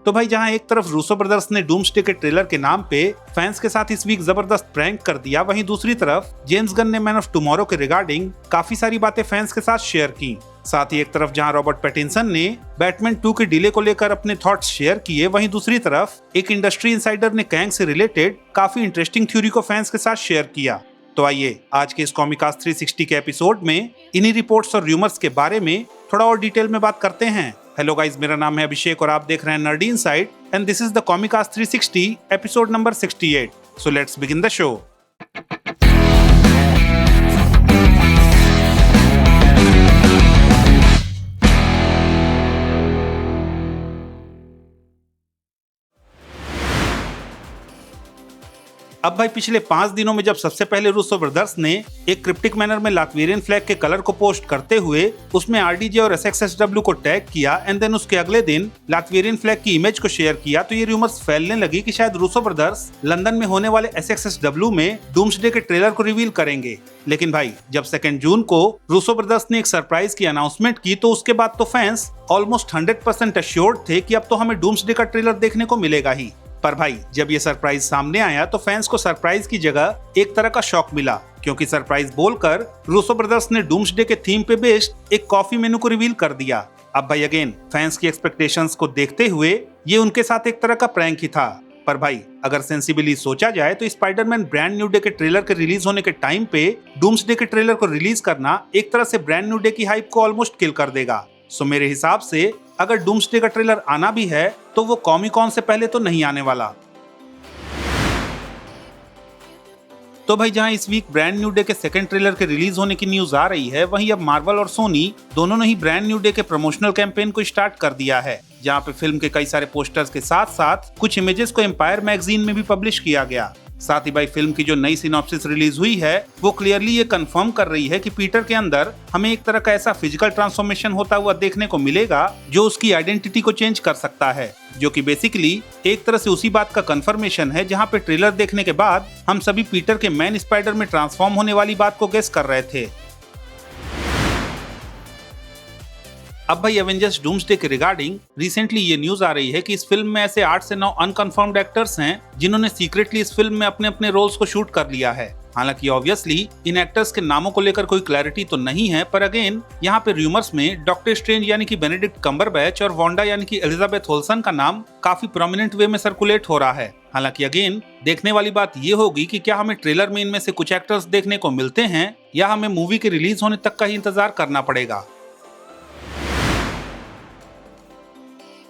तो भाई जहां एक तरफ रूसो ब्रदर्स ने डूम्सडे के ट्रेलर के नाम पे फैंस के साथ इस वीक जबरदस्त प्रैंक कर दिया, वहीं दूसरी तरफ जेम्स गन ने मैन ऑफ टुमारो के रिगार्डिंग काफी सारी बातें फैंस के साथ शेयर की। साथ ही एक तरफ जहां रॉबर्ट पैटिंसन ने बैटमैन 2 के डिले को लेकर अपने थॉट्स शेयर किए, वहीं दूसरी तरफ एक इंडस्ट्री इनसाइडर ने कैंग से रिलेटेड काफी इंटरेस्टिंग थ्योरी को फैंस के साथ शेयर किया। तो आइए आज के इस कॉमिकास्ट 360 के एपिसोड में इन्हीं रिपोर्ट्स और र्यूमर्स के बारे में थोड़ा और डिटेल में बात करते हैं। हेलो गाइस, मेरा नाम है अभिषेक और आप देख रहे हैं nerdy inside and this is the Comicast 360 episode number 68। So let's begin the show. अब भाई पिछले 5 दिनों में जब सबसे पहले रूसो ब्रदर्स ने एक क्रिप्टिक मैनर में लात्वियन फ्लैग के कलर को पोस्ट करते हुए उसमें आरडीजे और एसएक्सएसडब्ल्यू को टैग किया एंड देन उसके अगले दिन लात्वियन फ्लैग की इमेज को शेयर किया, तो ये रूमर्स फैलने लगी कि शायद रूसो ब्रदर्स लंदन में होने वाले एसएक्सएसडब्ल्यू में डूम्सडे के ट्रेलर को रिवील करेंगे। लेकिन भाई जब 2 जून को रूसो ब्रदर्स ने एक सरप्राइज की अनाउंसमेंट की तो उसके बाद तो फैंस ऑलमोस्ट 100% अश्योर्ड थे कि अब तो हमें डूम्सडे का ट्रेलर देखने को मिलेगा ही। पर भाई जब ये सरप्राइज सामने आया तो फैंस को सरप्राइज की जगह एक तरह का शॉक मिला, क्योंकि सरप्राइज बोलकर रूसो ब्रदर्स ने डूम्सडे के थीम पे बेस्ड एक कॉफी मेनू को रिवील कर दिया। अब भाई अगेन फैंस की एक्सपेक्टेशंस को देखते हुए ये उनके साथ एक तरह का प्रैंक ही था। पर भाई अगर सेंसिबली सोचा जाए तो स्पाइडरमैन ब्रांड न्यू डे के ट्रेलर के रिलीज होने के टाइम पे डूम्सडे के ट्रेलर को रिलीज करना एक तरह से ब्रांड न्यू डे की हाइप को ऑलमोस्ट किल कर देगा। सो मेरे हिसाब से अगर डूम्सडे का ट्रेलर आना भी है तो वो कॉमिक-कॉन से पहले तो नहीं आने वाला। तो भाई जहां इस वीक ब्रांड न्यू डे के सेकंड ट्रेलर के रिलीज होने की न्यूज आ रही है, वहीं अब मार्वल और सोनी दोनों ने ही ब्रांड न्यू डे के प्रमोशनल कैंपेन को स्टार्ट कर दिया है, जहां पे फिल्म के कई सारे पोस्टर्स के साथ साथ कुछ इमेजेस को एम्पायर मैगजीन में भी पब्लिश किया गया। साथ ही भाई फिल्म की जो नई सिनॉप्सिस रिलीज हुई है वो क्लियरली ये कंफर्म कर रही है कि पीटर के अंदर हमें एक तरह का ऐसा फिजिकल ट्रांसफॉर्मेशन होता हुआ देखने को मिलेगा जो उसकी आइडेंटिटी को चेंज कर सकता है, जो कि बेसिकली एक तरह से उसी बात का कंफर्मेशन है जहां पे ट्रेलर देखने के बाद हम सभी पीटर के मैन स्पाइडर में ट्रांसफॉर्म होने वाली बात को गेस कर रहे थे। अब भाई एवेंजर्स डूम्सडे के रिगार्डिंग रिसेंटली ये न्यूज आ रही है कि इस फिल्म में ऐसे 8 से 9 अनकंफर्म्ड एक्टर्स हैं जिन्होंने सीक्रेटली इस फिल्म में अपने अपने रोल्स को शूट कर लिया है। हालांकि ऑब्वियसली इन एक्टर्स के नामों को लेकर कोई क्लैरिटी तो नहीं है, पर अगेन यहाँ पे रूमर्स में डॉक्टर स्ट्रेंज यानी कि बेनेडिक्ट कम्बरबैच और वांडा यानी कि एलिजाबेथ ओल्सन का नाम काफी प्रोमिनेंट वे में सर्कुलेट हो रहा है। हालांकि अगेन देखने वाली बात ये होगी कि क्या हमें ट्रेलर में इनमें से कुछ एक्टर्स देखने को मिलते हैं या हमें मूवी के रिलीज होने तक का ही इंतजार करना पड़ेगा।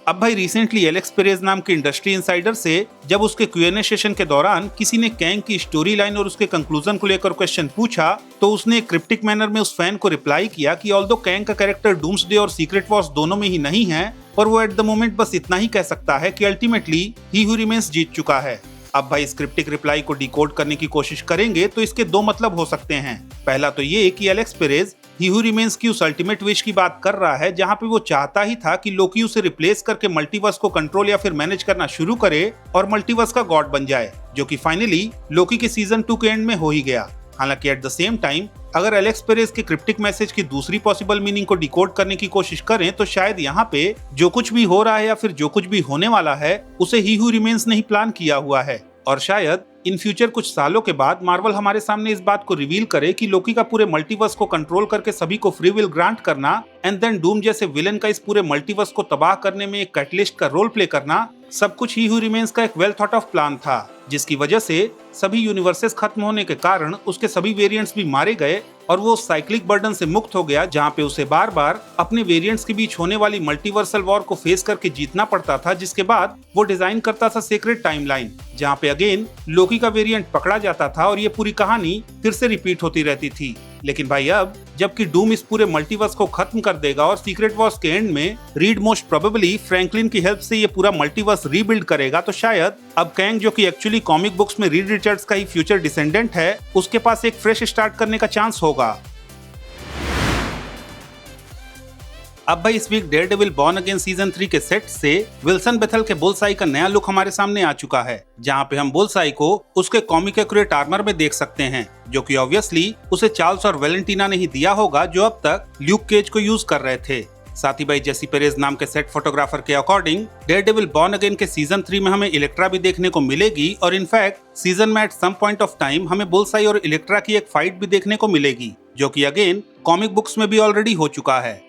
अब भाई रिसेंटली एलेक्स पेरेज नाम के इंडस्ट्री इनसाइडर से जब उसके Q&A सेशन के दौरान किसी ने कैंग की स्टोरी लाइन और उसके कंक्लूजन को लेकर क्वेश्चन पूछा तो उसने एक क्रिप्टिक मैनर में उस फैन को रिप्लाई किया कि ऑल्दो कैंग का कैरेक्टर डूम्सडे और सीक्रेट वॉर्स दोनों में ही नहीं है, पर वो एट द मोमेंट बस इतना ही कह सकता है कि अल्टीमेटली ही हू रिमेन्स जीत चुका है। अब भाई इस क्रिप्टिक रिप्लाई को डिकोड करने की कोशिश करेंगे तो इसके 2 मतलब हो सकते हैं। पहला तो ये कि एलेक्स पेरेज ही हू रिमेन्स की उस अल्टीमेट विश की बात कर रहा है जहां पे वो चाहता ही था कि लोकी उसे रिप्लेस करके मल्टीवर्स को कंट्रोल या फिर मैनेज करना शुरू करे और मल्टीवर्स का गॉड बन जाए, जो कि फाइनली लोकी के सीजन 2 के एंड में हो ही गया। हालांकि एट द सेम टाइम अगर एलेक्स पेरेज के क्रिप्टिक मैसेज की दूसरी पॉसिबल मीनिंग को डिकोड करने की कोशिश करें तो शायद यहाँ पे जो कुछ भी हो रहा है या फिर जो कुछ भी होने वाला है उसे ही हू रिमेन्स ने ही प्लान किया हुआ है, और शायद इन फ्यूचर कुछ सालों के बाद मार्वल हमारे सामने इस बात को रिवील करे कि लोकी का पूरे मल्टीवर्स को कंट्रोल करके सभी को फ्री विल ग्रांट करना एंड देन डूम जैसे विलेन का इस पूरे मल्टीवर्स को तबाह करने में एक कैटलिस्ट का रोल प्ले करना सब कुछ ही हू रिमेन्स का एक वेल थॉट ऑफ प्लान था, जिसकी वजह से सभी यूनिवर्सेस खत्म होने के कारण उसके सभी वेरिएंट्स भी मारे गए और वो साइक्लिक बर्डन से मुक्त हो गया जहां पे उसे बार बार अपने वेरिएंट्स के बीच होने वाली मल्टीवर्सल वॉर को फेस करके जीतना पड़ता था, जिसके बाद वो डिजाइन करता था सीक्रेट टाइमलाइन जहां पे अगेन लोकी का वेरिएंट पकड़ा जाता था और ये पूरी कहानी फिर से रिपीट होती रहती थी। लेकिन भाई अब जबकि डूम इस पूरे मल्टीवर्स को खत्म कर देगा और सीक्रेट वॉर्स के एंड में रीड मोस्ट प्रोबेबली फ्रैंकलिन की हेल्प से ये पूरा मल्टीवर्स रीबिल्ड करेगा, तो शायद अब कैंग जो कि एक्चुअली कॉमिक बुक्स में रीड रिचर्ड्स का ही फ्यूचर डिसेंडेंट है उसके पास एक फ्रेश स्टार्ट करने का चांस होगा। अब भाई इस week Daredevil Born Again season 3 के सेट से विल्सन बेथल के बुलसाई का नया लुक हमारे सामने आ चुका है, जहां पे हम बुलसाई को उसके कॉमिक एक्यूरेट आर्मर में देख सकते हैं, जो कि ऑब्वियसली उसे चार्ल्स और वैलेंटीना ने ही दिया होगा जो अब तक ल्यूक केज को यूज कर रहे थे। साथ ही भाई जेसी पेरेज नाम के सेट फोटोग्राफर के अकॉर्डिंग डेयरडेविल बॉर्न अगेन के सीजन 3 में हमें इलेक्ट्रा भी देखने को मिलेगी और इनफैक्ट सीजन में at some point of time हमें बुलसाई और इलेक्ट्रा की एक फाइट भी देखने को मिलेगी, जो कि अगेन कॉमिक बुक्स में भी ऑलरेडी हो चुका है।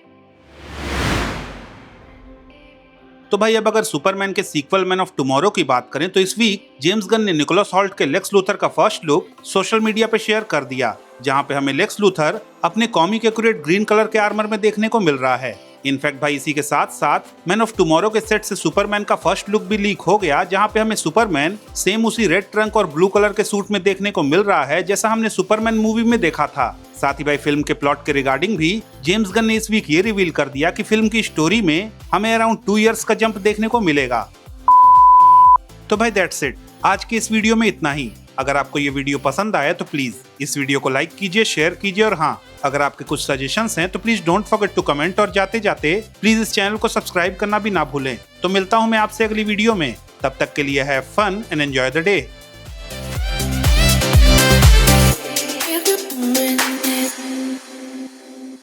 तो भाई अब अगर सुपरमैन के सीक्वल मैन ऑफ टुमारो की बात करें तो इस वीक जेम्स गन ने निकोलस हॉल्ट के लेक्स लूथर का फर्स्ट लुक सोशल मीडिया पे शेयर कर दिया, जहां पे हमें लेक्स लूथर अपने कॉमिक एक्यूरेट ग्रीन कलर के आर्मर में देखने को मिल रहा है। इनफैक्ट भाई इसी के साथ साथ मैन ऑफ टुमारो के सेट से सुपरमैन का फर्स्ट लुक भी लीक हो गया, जहां पे हमें सुपरमैन सेम उसी रेड ट्रंक और ब्लू कलर के सूट में देखने को मिल रहा है जैसा हमने सुपरमैन मूवी में देखा था। साथ ही भाई फिल्म के प्लॉट के रिगार्डिंग भी जेम्स गन ने इस वीक ये रिवील कर दिया कि फिल्म की स्टोरी में हमें अराउंड 2 इयर्स का जंप देखने को मिलेगा। तो भाई दैट्स इट, आज के इस वीडियो में इतना ही। अगर आपको ये वीडियो पसंद आया तो प्लीज इस वीडियो को लाइक कीजिए, शेयर कीजिए और हाँ, अगर आपके कुछ सजेशंस हैं तो please don't forget to comment और जाते जाते प्लीज इस चैनल को सब्सक्राइब करना भी ना भूलें। तो मिलता हूँ मैं आपसे अगली वीडियो में, तब तक के लिए have fun and enjoy the day.